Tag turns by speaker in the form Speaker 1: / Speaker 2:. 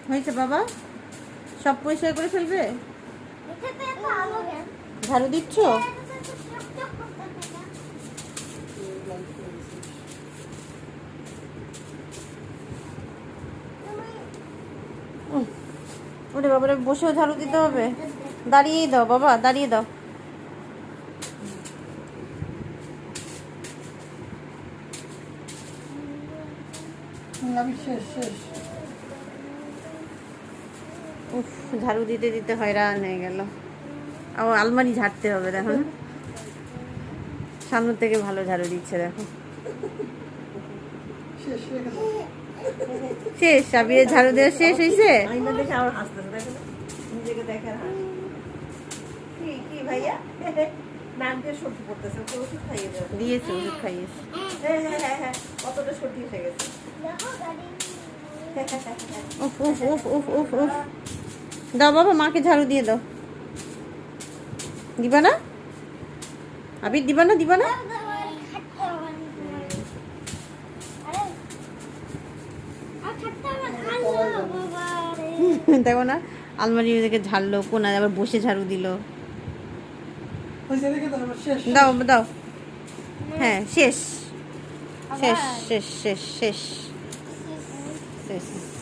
Speaker 1: হয়েছে বাবা? সব পরিষ্কার করে ফেলবে? ঝাড়ু দিচ্ছ? ওরে বাবারে, বসেও ঝাড়ু দিতে হবে? দাঁড়িয়েই দাও বাবা, দাঁড়িয়ে দাও। উফ, ঝাড়ু দিতে দিতে হয়রান হয়ে গেল। ও আলমারি ঝাড়তে হবে, দেখো না সামনে থেকে ভালো ঝাড়ু দিচ্ছে, দেখো। শেষ? সাবিরের ঝাড়ু দেওয়া শেষ হয়েছে? দিয়েছে, ওষুধ খাইয়েছে। উফ উফ উফ উফ উফ উফ। দাও বাবা, মাকে ঝাড়ু দিয়ে দাও। দিবা না আবির? দিবা না? দিবা না? দেখো না, আলমারি থেকে ঝাড়লো, কোনায় আবার বসে ঝাড়ু দিল। দাও দাও। হ্যাঁ, শেষ শেষ শেষ শেষ শেষ শেষ।